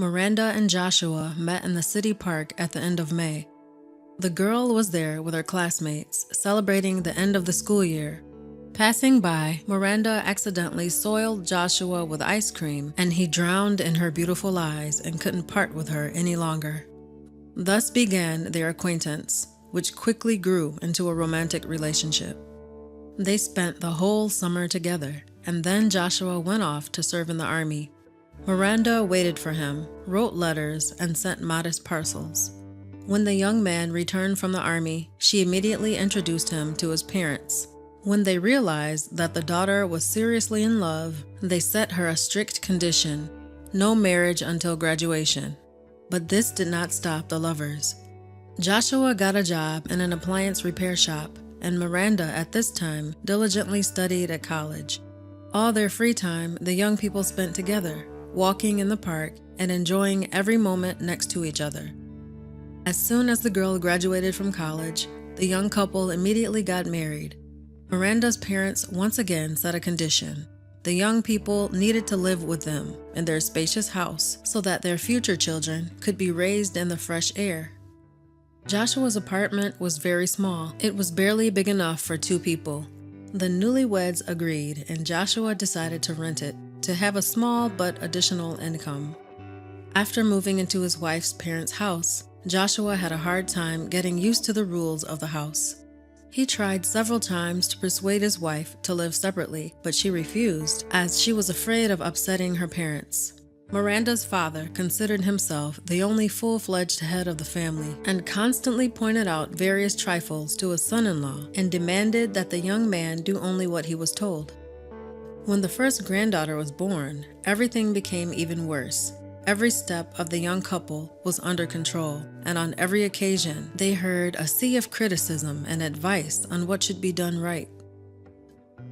Miranda and Joshua met in the city park at the end of May. The girl was there with her classmates, celebrating the end of the school year. Passing by, Miranda accidentally soiled Joshua with ice cream, and he drowned in her beautiful eyes and couldn't part with her any longer. Thus began their acquaintance, which quickly grew into a romantic relationship. They spent the whole summer together, and then Joshua went off to serve in the army. Miranda waited for him, wrote letters, and sent modest parcels. When the young man returned from the army, she immediately introduced him to his parents. When they realized that the daughter was seriously in love, they set her a strict condition: no marriage until graduation. But this did not stop the lovers. Joshua got a job in an appliance repair shop, and Miranda at this time diligently studied at college. All their free time the young people spent together, walking in the park and enjoying every moment next to each other. As soon as the girl graduated from college, the young couple immediately got married. Miranda's parents once again set a condition: the young people needed to live with them in their spacious house so that their future children could be raised in the fresh air. Joshua's apartment was very small. It was barely big enough for 2 people. The newlyweds agreed, and Joshua decided to rent it to have a small but additional income. After moving into his wife's parents' house, Joshua had a hard time getting used to the rules of the house. He tried several times to persuade his wife to live separately, but she refused, as she was afraid of upsetting her parents. Miranda's father considered himself the only full-fledged head of the family and constantly pointed out various trifles to his son-in-law and demanded that the young man do only what he was told. When the first granddaughter was born, everything became even worse. Every step of the young couple was under control, and on every occasion they heard a sea of criticism and advice on what should be done right.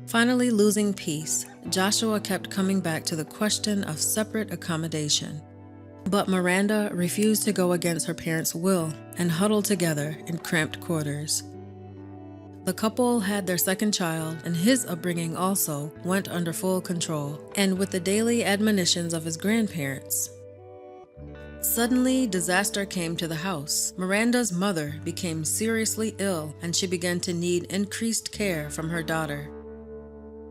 Finally losing peace, Joshua kept coming back to the question of separate accommodation. But Miranda refused to go against her parents' will and huddled together in cramped quarters. The couple had their second child, and his upbringing also went under full control, and with the daily admonitions of his grandparents. Suddenly, disaster came to the house. Miranda's mother became seriously ill, and she began to need increased care from her daughter.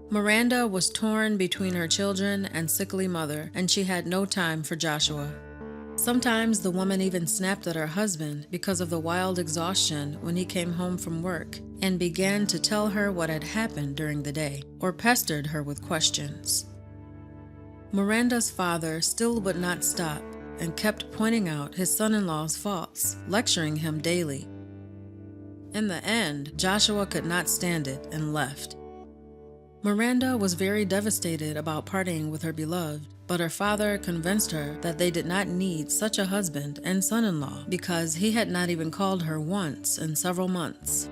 Miranda was torn between her children and sickly mother, and she had no time for Joshua. Sometimes the woman even snapped at her husband because of the wild exhaustion when he came home from work, and began to tell her what had happened during the day, or pestered her with questions. Miranda's father still would not stop, and kept pointing out his son-in-law's faults, lecturing him daily. In the end, Joshua could not stand it and left. Miranda was very devastated about parting with her beloved, but her father convinced her that they did not need such a husband and son-in-law because he had not even called her once in several months.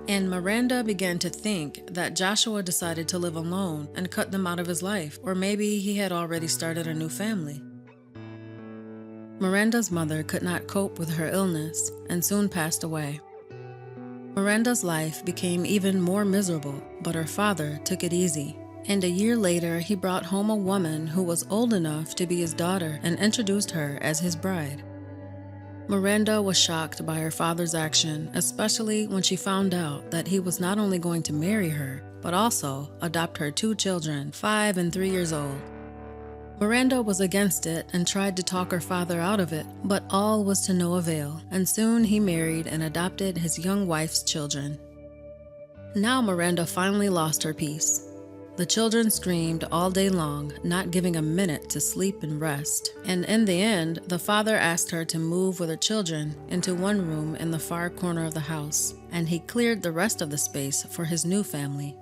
And Miranda began to think that Joshua decided to live alone and cut them out of his life, or maybe he had already started a new family. Miranda's mother could not cope with her illness and soon passed away. Miranda's life became even more miserable, but her father took it easy. And a year later, he brought home a woman who was old enough to be his daughter and introduced her as his bride. Miranda was shocked by her father's action, especially when she found out that he was not only going to marry her, but also adopt her 2 children, 5 and 3 years old. Miranda was against it and tried to talk her father out of it, but all was to no avail, and soon he married and adopted his young wife's children. Now Miranda finally lost her peace. The children screamed all day long, not giving a minute to sleep and rest, and in the end, the father asked her to move with her children into one room in the far corner of the house, and he cleared the rest of the space for his new family.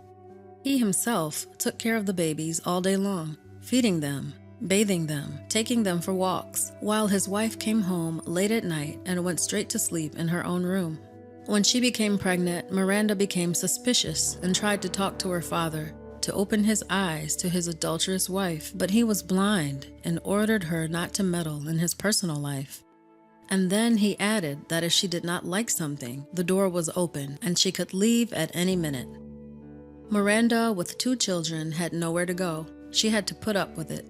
He himself took care of the babies all day long, feeding them, bathing them, taking them for walks, while his wife came home late at night and went straight to sleep in her own room. When she became pregnant, Miranda became suspicious and tried to talk to her father to open his eyes to his adulterous wife, but he was blind and ordered her not to meddle in his personal life. And then he added that if she did not like something, the door was open and she could leave at any minute. Miranda, with 2 children, had nowhere to go. She had to put up with it.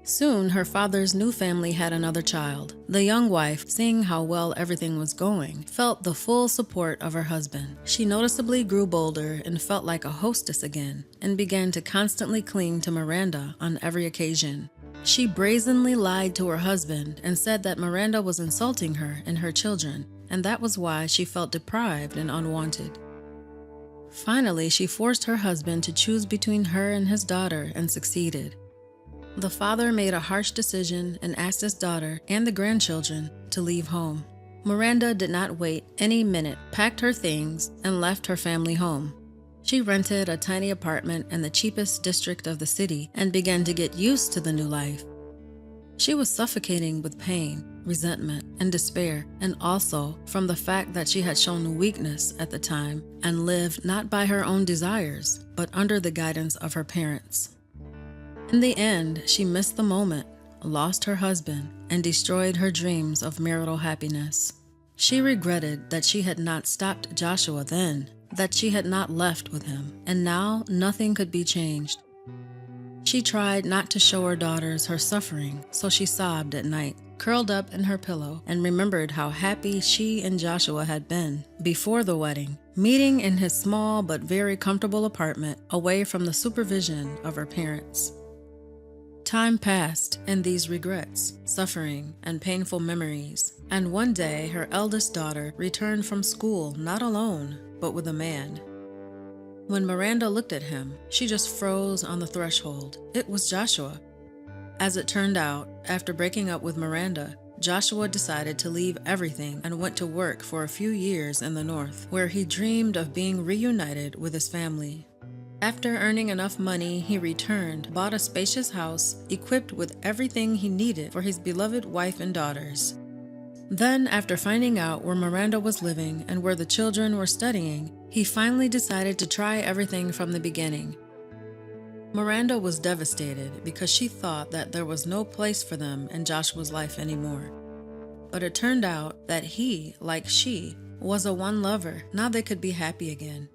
Soon, her father's new family had another child. The young wife, seeing how well everything was going, felt the full support of her husband. She noticeably grew bolder and felt like a hostess again, and began to constantly cling to Miranda on every occasion. She brazenly lied to her husband and said that Miranda was insulting her and her children, and that was why she felt deprived and unwanted. Finally, she forced her husband to choose between her and his daughter and succeeded. The father made a harsh decision and asked his daughter and the grandchildren to leave home. Miranda did not wait any minute, packed her things, and left her family home. She rented a tiny apartment in the cheapest district of the city and began to get used to the new life. She was suffocating with pain, resentment, and despair, and also from the fact that she had shown weakness at the time and lived not by her own desires, but under the guidance of her parents. In the end, she missed the moment, lost her husband, and destroyed her dreams of marital happiness. She regretted that she had not stopped Joshua then, that she had not left with him, and now nothing could be changed. She tried not to show her daughters her suffering, so she sobbed at night, curled up in her pillow, and remembered how happy she and Joshua had been before the wedding, meeting in his small but very comfortable apartment away from the supervision of her parents. Time passed in these regrets, suffering, and painful memories, and one day her eldest daughter returned from school not alone, but with a man. When Miranda looked at him, she just froze on the threshold. It was Joshua. As it turned out, after breaking up with Miranda, Joshua decided to leave everything and went to work for a few years in the north, where he dreamed of being reunited with his family. After earning enough money, he returned, bought a spacious house, equipped with everything he needed for his beloved wife and daughters. Then, after finding out where Miranda was living and where the children were studying, he finally decided to try everything from the beginning. Miranda was devastated because she thought that there was no place for them in Joshua's life anymore. But it turned out that he, like she, was a one lover. Now they could be happy again.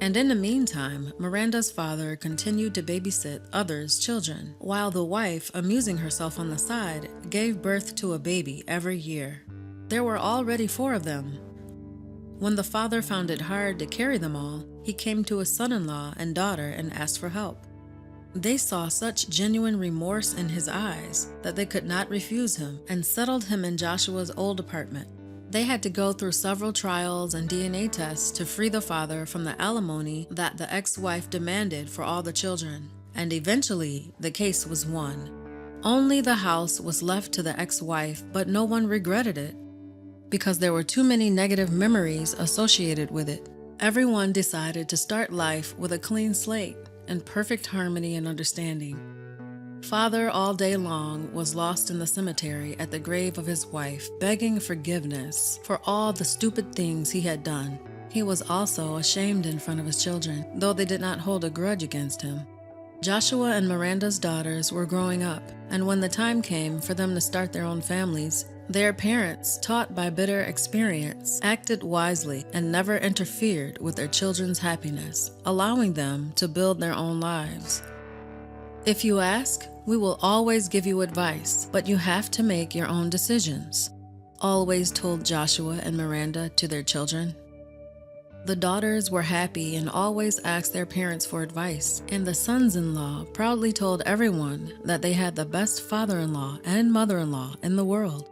And in the meantime, Miranda's father continued to babysit others' children, while the wife, amusing herself on the side, gave birth to a baby every year. There were already 4 of them. When the father found it hard to carry them all, he came to his son-in-law and daughter and asked for help. They saw such genuine remorse in his eyes that they could not refuse him and settled him in Joshua's old apartment. They had to go through several trials and DNA tests to free the father from the alimony that the ex-wife demanded for all the children, and eventually the case was won. Only the house was left to the ex-wife, but no one regretted it, because there were too many negative memories associated with it. Everyone decided to start life with a clean slate and perfect harmony and understanding. Father, all day long, was lost in the cemetery at the grave of his wife, begging forgiveness for all the stupid things he had done. He was also ashamed in front of his children, though they did not hold a grudge against him. Joshua and Miranda's daughters were growing up, and when the time came for them to start their own families, their parents, taught by bitter experience, acted wisely and never interfered with their children's happiness, allowing them to build their own lives. If you ask, we will always give you advice, but you have to make your own decisions, always told Joshua and Miranda to their children. The daughters were happy and always asked their parents for advice, and the sons-in-law proudly told everyone that they had the best father-in-law and mother-in-law in the world.